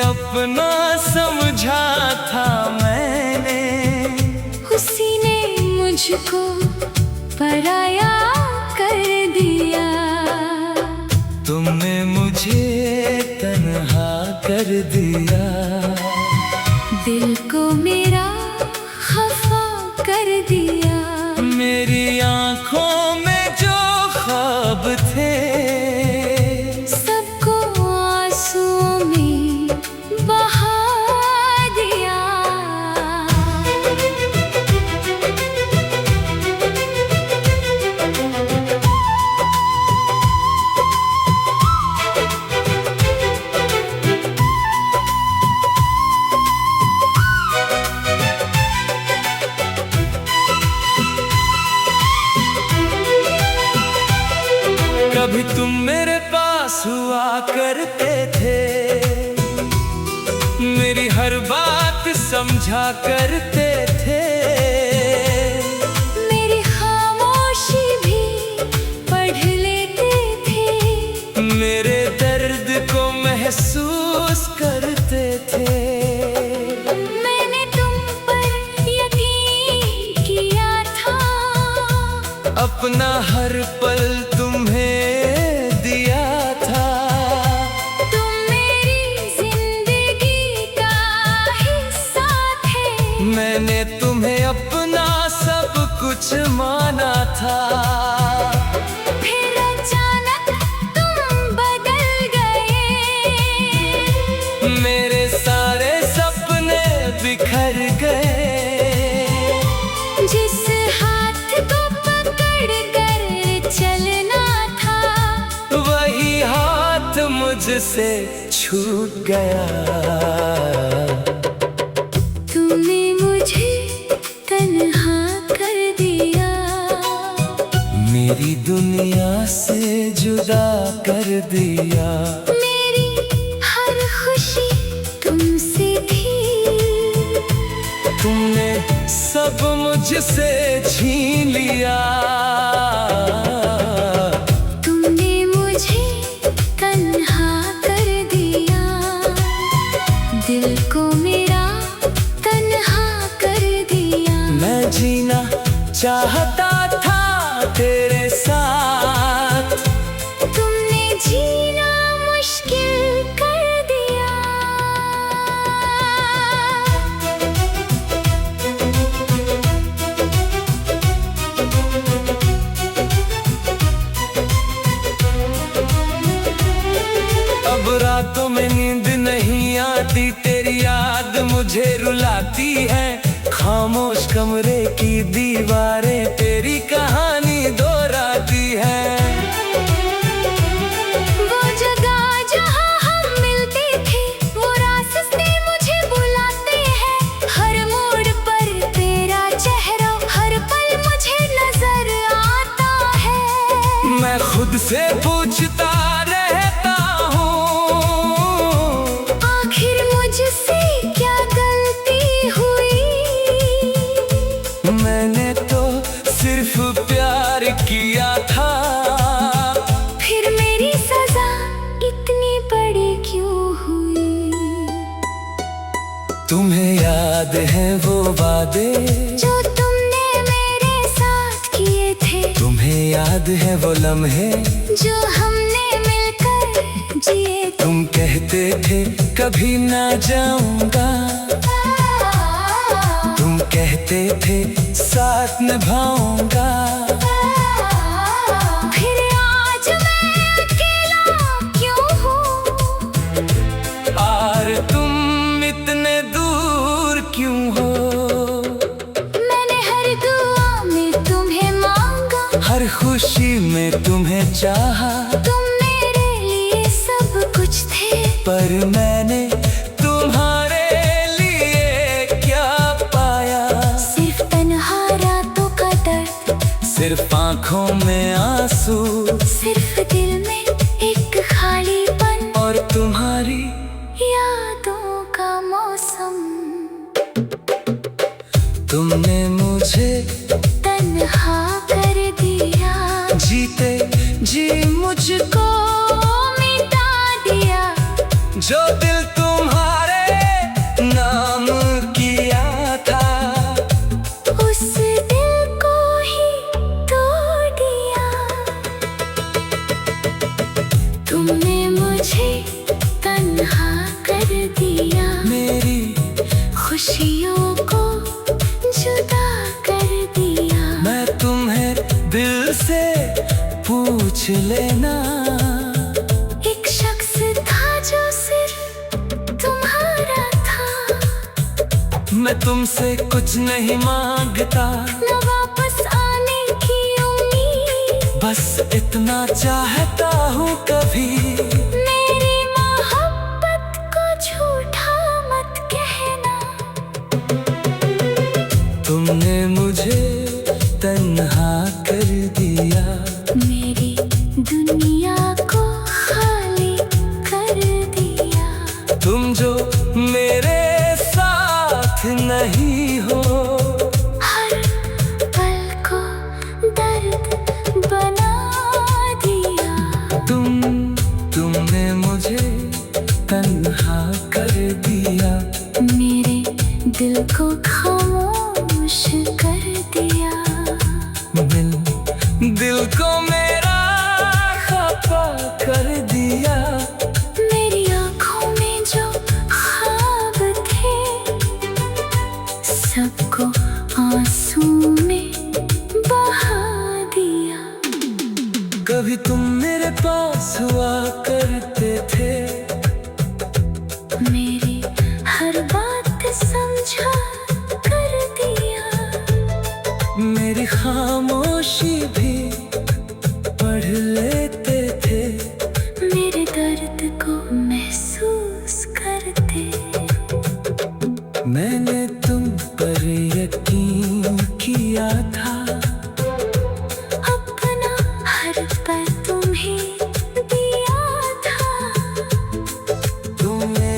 अपना समझा था मैंने, उसी ने मुझको पराया कर दिया। तुमने मुझे तन्हा कर दिया, दिल को मेरा खफा कर दिया। मेरी आंखों में जो ख्वाब थे, सबको आंसुओं में बहा दिया। कभी तुम मेरे पास हुआ करते थे, मेरी हर बात समझा करते थे। मेरी खामोशी भी पढ़ लेते थे, मेरे दर्द को महसूस करते थे। मैंने तुम पर यकीन किया था, अपना हर पल तुम्हें दिया था। तुम मेरी जिंदगी का हिस्सा थे, मैंने तुम्हें अपना सब कुछ माना था। फिर अचानक तुम बदल गए, मेरे सारे सपने बिखर गए। जिस हाथ को पकड़ कर चलना था, वही हाथ मुझसे छूट गया। तुमने मुझे तन्हा कर दिया, मेरी दुनिया से जुदा कर दिया। मेरी हर खुशी तुमसे थी, तुमने सब मुझसे छीन लिया। तुमने मुझे तन्हा कर दिया, दिल को मेरा तन्हा कर दिया। मैं जीना चाहता था तेरे साथ, तुमने जीना मुश्किल कर दिया। अब रातों में नींद नहीं आती, तेरी याद मुझे रुलाती है। खामोश कमरे की दीवारें तेरी कहानी दोहराती है। वो जगह जहाँ हम मिलते थे, वो रास्ते मुझे बुलाते हैं। हर मोड़ पर तेरा चेहरा हर पल मुझे नजर आता है। मैं खुद से पूछता रहता हूँ, आखिर मुझसे क्या गलती हुई। मैंने तो सिर्फ प्यार किया था। फिर मेरी सजा इतनी बड़ी क्यों हुई। तुम्हें याद है वो वादे जो तुमने मेरे साथ किए थे, तुम्हें याद है वो लम्हे जो हमने मिलकर जिए थे। तुम कहते थे कभी ना जाऊंगा, तुम कहते थे साथ निभाऊंगा। फिर आज मैं अकेला क्यों हूँ, और तुम इतने दूर क्यों हो। मैंने हर दुआ में तुम्हें मांगा, हर खुशी में तुम्हें चाहा। तुम मेरे लिए सब कुछ थे, पर मैंने तुम्हारे लिए क्या पाया। सिर्फ तन्हा रातों का दर्द, सिर्फ आंखों में आंसू, सिर्फ दिल में एक खालीपन और तुम्हारी यादों का मौसम। तुमने मुझे तन्हा कर दिया, जीते जी मुझको मिटा दिया। जो दिल तुम्हारा खुशियों को जुदा कर दिया। मैं तुम्हें दिल से पूछ लेना, एक शख्स था जो सिर्फ तुम्हारा था। मैं तुमसे कुछ नहीं मांगता, न वापस आने की उम्मीद, बस इतना चाहता हूँ कभी मेरी मोहब्बत को झूठा मत कहना। तुमने मुझे तन्हा कर दिया, मेरी दुनिया को खाली कर दिया। तुम जो मेरे साथ नहीं हो, हर पल को दर्द बना दिया। तुमने मुझे तन्हा कर दिया, मेरे दिल को खामोश कर दिया। दिल को मेरा खफा कर दिया। मेरी आँखों में जो ख्वाब थे, सबको आंसू में बहा दिया। कभी तुम मेरे पास हुआ करते थे, मेरी हर बात समझा कर दिया। मेरी खामोशी भी पढ़ लेते थे, मेरे दर्द को महसूस करते। मैंने तुम पर यकीन किया था, अपना हर पल तुम्हें दिया था। तुमने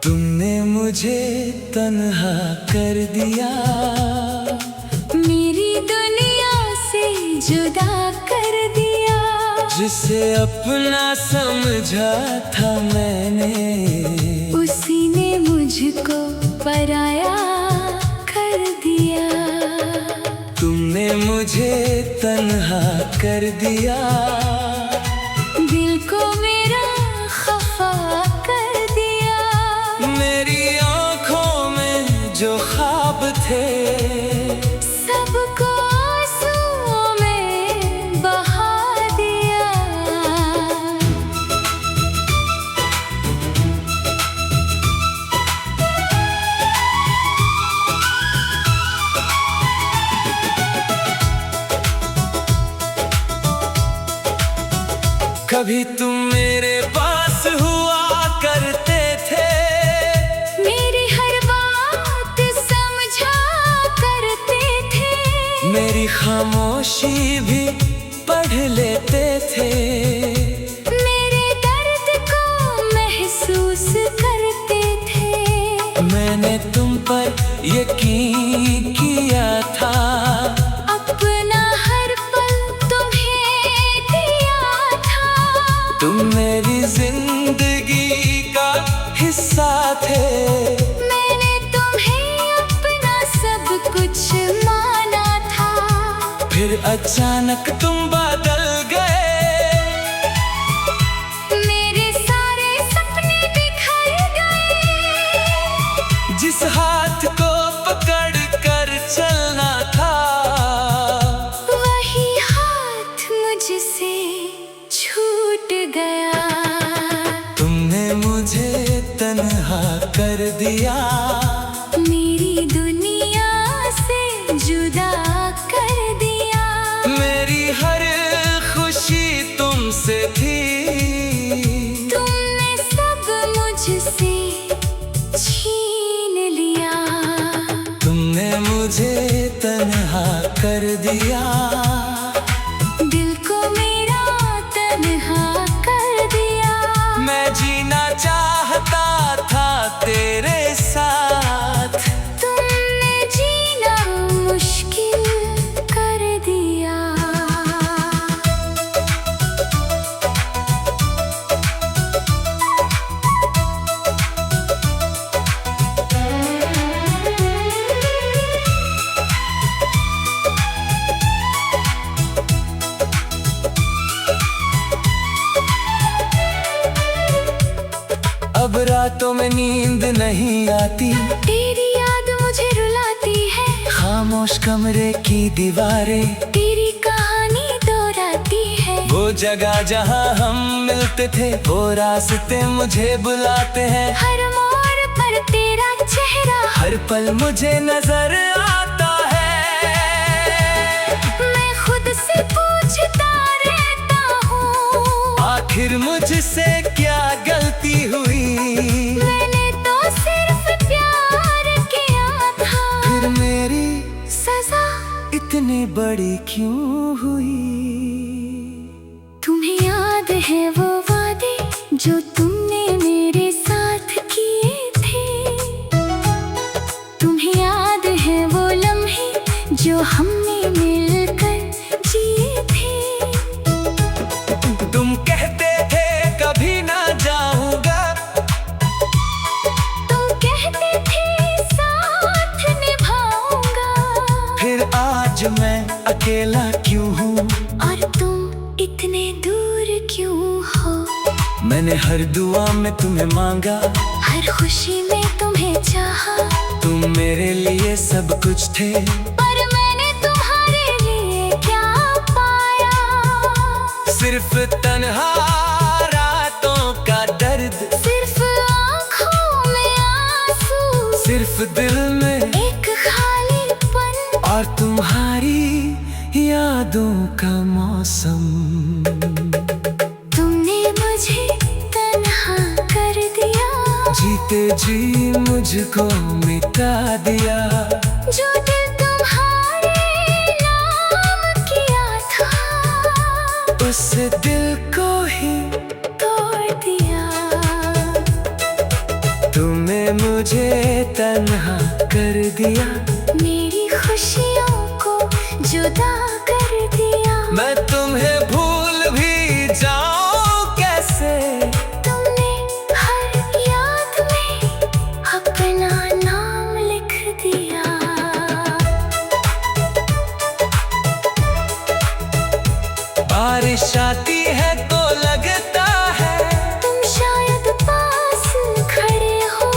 तुमने मुझे तन्हा कर दिया, मेरी दुनिया से जुदा कर दिया। जिसे अपना समझा था मैंने, उसी ने मुझको पराया कर दिया। तुमने मुझे तन्हा कर दिया। दिल को मेरा खफा कर दिया। मेरी आँखों में जो ख्वाब थे, सबको आंसुओं में बहा दिया। कभी तुम मेरे पास हुआ करते थे, मेरी हर बात समझा करते थे। मेरी खामोशी भी पढ़ लेते थे, मेरे दर्द को महसूस करते थे। मैंने तुम पर यकीन किया था, अपना हर पल तुम्हें दिया था। तुम मेरी जिंदगी का हिस्सा थे। मैंने तुम्हें अपना सब कुछ माना था। फिर अचानक तुम बदल गए, मेरे सारे सपने बिखर गए। जिस हाथ को पकड़ कर चलना था, वही हाथ मुझसे छूट गया। तुमने मुझे तन्हा कर दिया, मेरी दुनिया से जुदा कर दिया। मेरी हर खुशी तुमसे थी, तुमने सब मुझसे छीन लिया। तुमने मुझे तन्हा कर दिया। दिल को मेरा तन्हा कर दिया। मैं जीना चाहता था तेरे अब रातों में नींद नहीं आती, तेरी याद मुझे रुलाती है। खामोश कमरे की दीवारें तेरी कहानी दोहराती है। वो जगह जहाँ हम मिलते थे, वो रास्ते मुझे बुलाते हैं। हर मोड़ पर तेरा चेहरा, हर पल मुझे नजर आता है। मैं खुद से पूछता रहता हूँ, आखिर मुझसे क्या गलती हुई? मैंने तो सिर्फ प्यार किया था, फिर मेरी सजा इतनी बड़ी क्यों हुई? तुम्हें याद है वो वादे जो तुमने मेरे साथ किए थे? तुम्हें याद है वो लम्हे जो हमने मिलकर जिए थे? तुम कहते थे कभी ना जाऊंगा, तुम कहते थे साथ निभाऊंगा, फिर आज मैं अकेला क्यों हूँ? और तुम इतने दूर क्यों हो? मैंने हर दुआ में तुम्हें मांगा, हर खुशी में तुम्हें चाहा, तुम मेरे लिए सब कुछ थे। पर मैंने तुम्हारे लिए क्या पाया? सिर्फ तन्हा रातों का दर्द, सिर्फ आँखों में आंसू, सिर्फ दिल में एक खालीपन, और तुम्हारी यादों का मौसम। तुमने मुझे तन्हा कर दिया, जीते जी मुझको मिटा दिया। जो दिल तुम्हारे नाम किया था, उस दिल को ही तोड़ दिया। तुमने मुझे तन्हा कर दिया, मेरी खुशियों को जुदा कर दिया। मैं तुम्हें भूल भी जाऊं कैसे? तुमने हर याद में अपना नाम लिख दिया। बारिश आती है तो लगता है तुम शायद पास खड़े हो,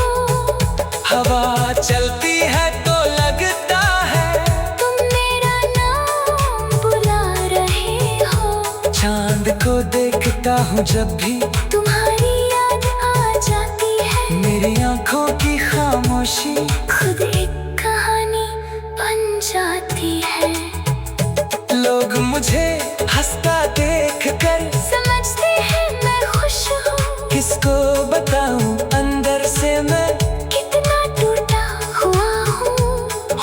हवा चलती है तो लगता है तुम मेरा नाम बुला रहे हो। चांद को देखता हूँ जब भी तुम्हारी याद आ जाती है, मेरी आंखों की खामोशी खुद एक कहानी बन जाती है। लोग मुझे हंसता देख कर समझते हैं मैं खुश हूँ, किसको बताऊं अंदर से मैं कितना टूटा हुआ हूँ।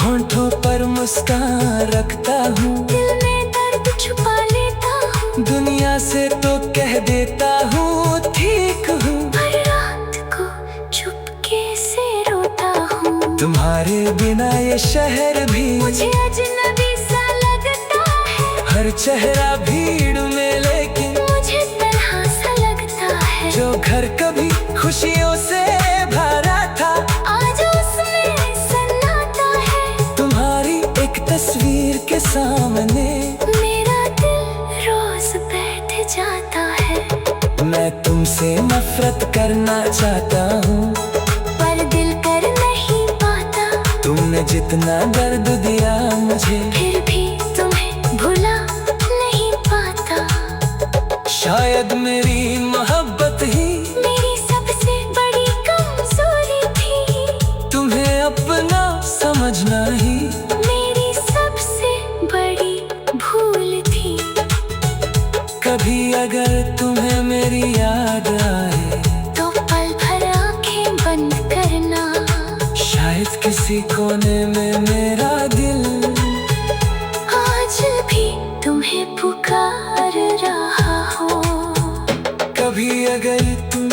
होंठों पर मुस्कान रखता हूँ, दिल में दर्द छुपा लेता हूँ, दुनिया से तो कह देता हूँ ठीक हूँ। हर रात को चुपके से रोता हूँ। तुम्हारे बिना ये शहर भी, मुझे अजनबी सा लगता है, हर चेहरा भीड़ में, लेकिन मुझे तन्हा सा लगता है। जो घर कभी खुशियों से भरा था, आज उसमें सन्नाटा है। तुम्हारी एक तस्वीर के सामने मेरा दिल रोज बैठ जाता है। मैं तुमसे नफरत करना चाहता हूँ, पर दिल कर नहीं पाता। तुमने जितना दर्द दिया मुझे, फिर भी तुम्हें भुला नहीं पाता। शायद मेरी मोहब्बत ही मेरी सबसे बड़ी कमजोरी थी, तुम्हें अपना समझना ही मेरी सबसे बड़ी भूल थी। कभी अगर तुम्हें मेरी याद आए, तो पल भर आंखें बंद करना, शायद किसी कोने में मेरा दिल आज भी तुम्हें पुकार रहा हो। कभी अगर तुम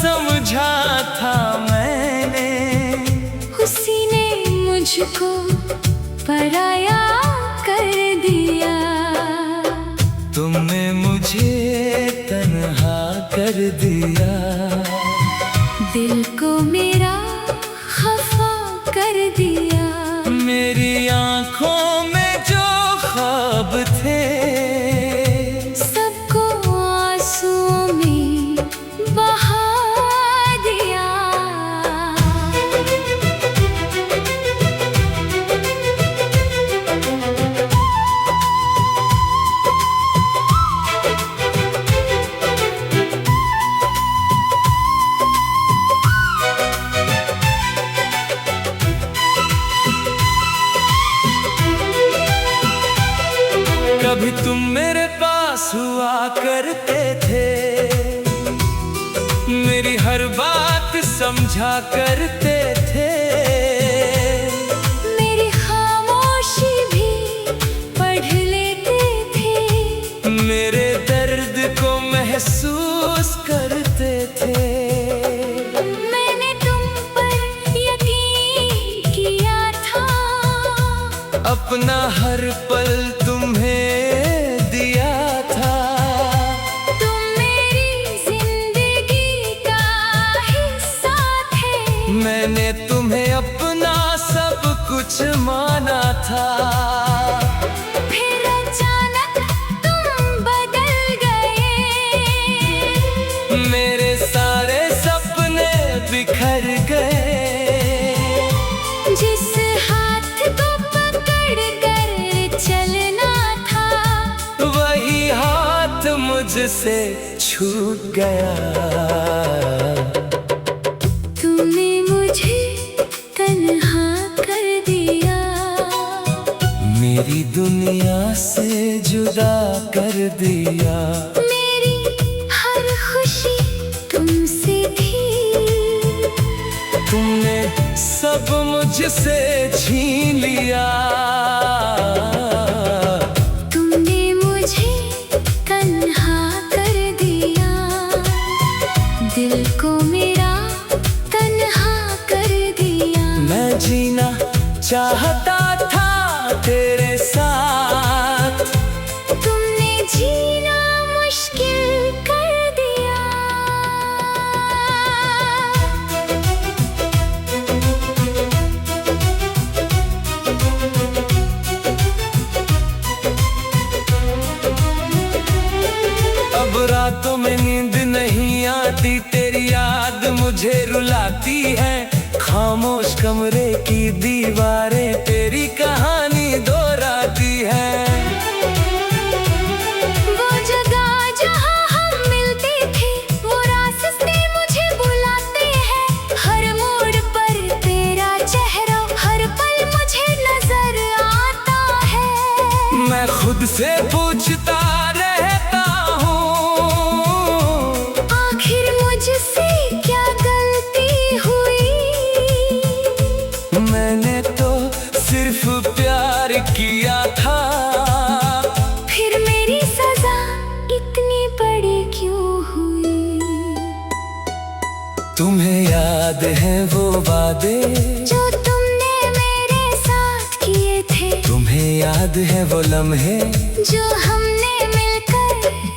समझा था मैंने, उसी ने मुझको पराया कर दिया। तुमने मुझे तन्हा कर दिया, दिल को मेरा खफा कर दिया। मेरी आंखों में जो ख्वाब थे, सबको आंसुओं में बहा दिया। कभी तुम मेरे पास हुआ करते थे, मेरी हर बात समझा करते थे। मेरी खामोशी भी पढ़ लेते थे, मेरे दर्द को महसूस करते थे। मैंने तुम पर यकीन किया था, अपना हर पल तुम्हें दिया था। तुम मेरी जिंदगी का हिस्सा थे, मैंने तुम्हें अपना सब कुछ माना था। फिर अचानक तुम बदल गए, मेरे सारे सपने बिखर गए। जिस हाथ को पकड़ कर चलना था, वही हाथ मुझसे छूट गया। तुमने मुझे तन्हा कर दिया। मेरी दुनिया से जुदा कर दिया। मेरी हर खुशी तुमसे थी, तुमने सब मुझसे छीन लिया। तुमने मुझे तन्हा कर दिया। दिल को मेरा तन्हा कर दिया। मैं जीना चाहता था तेरे साथ, तुमने जीना मुश्किल कर दिया। अब रातों में नींद नहीं आती, तेरी याद मुझे रुलाती है। खामोश कमरे की दीवारें तेरी कहानी दोहराती है। वो जगह जहाँ हम मिलते थे, वो रास्ते मुझे बुलाते हैं। हर मोड़ पर तेरा चेहरा, हर पल मुझे नजर आता है। मैं खुद से पूछता रहता हूँ, आखिर मुझसे क्या गलती हुई। मैंने तो सिर्फ प्यार किया था। फिर मेरी सजा इतनी बड़ी क्यों हुई। तुम्हें याद है वो वादे जो तुमने मेरे साथ किए थे, तुम्हें याद है वो लम्हे जो हमने मिलकर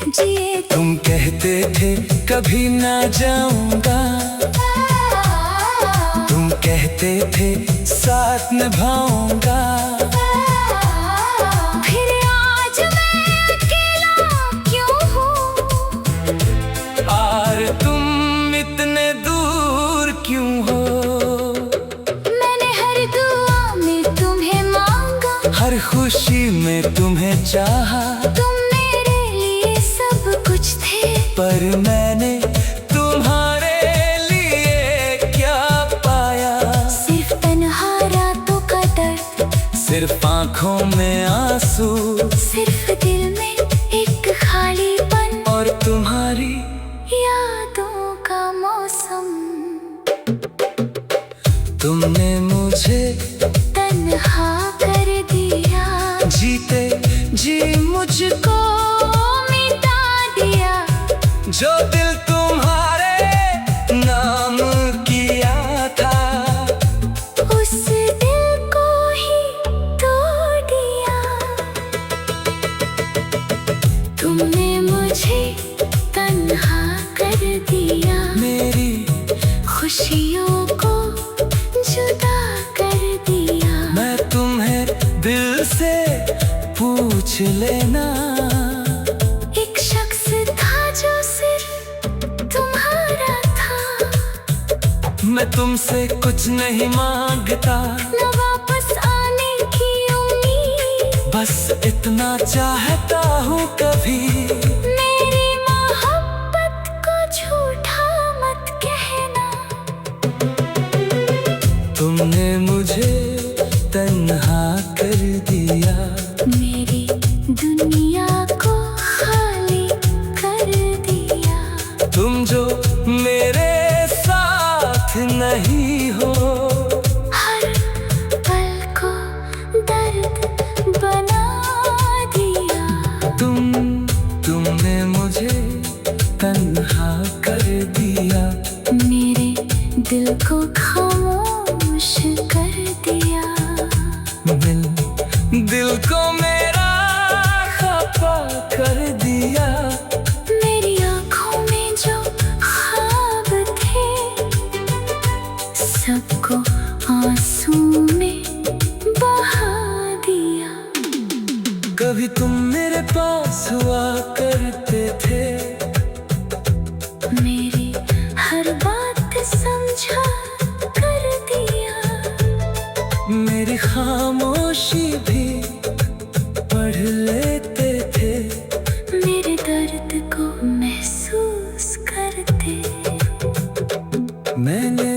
जिए थे। तुम कहते थे कभी ना जाऊंगा, तुम कहते थे साथ निभाऊंगा। फिर आज मैं अकेला क्यों हूँ। और तुम इतने दूर क्यों हो। मैंने हर दुआ में तुम्हें मांगा, हर खुशी में तुम्हें चाहा, तुम मेरे लिए सब कुछ थे। पर मैंने तुम्हारे लिए क्या पाया। सिर्फ तन्हा रातों का दर्द, सिर्फ आंखों में आंसू, सिर्फ दिल में एक खालीपन और तुम्हारी यादों का मौसम। तुमने मुझे तन्हा कर दिया। जीते जी मुझको मिटा दिया। जो दिल तुम्हारे खुशियों को जुदा कर दिया। मैं तुम्हें दिल से पूछ लेना, एक शख्स था जो सिर्फ तुम्हारा था। मैं तुमसे कुछ नहीं मांगता, न वापस आने की उम्मीद, बस इतना चाहता हूँ कभी मेरी मोहब्बत को झूठा मत कहना। तुमने मुझे तन्हा कर दिया, मेरी दुनिया को खाली कर दिया। तुम जो मेरे साथ नहीं हो, हर पल को दर्द बना दिया। तुमने मुझे तन्हा कर दिया, मेरे दिल को खामोश कर दिया। दिल को मेरा खफा कर दिया। मेरी आँखों में जो ख्वाब थे, सबको आंसू में बहा दिया। कभी तुम मेरे पास हुआ करते थे, मेरी हर बात समझा कर दिया। मेरी खामोशी भी पढ़ लेते थे, मेरे दर्द को महसूस करते। मैंने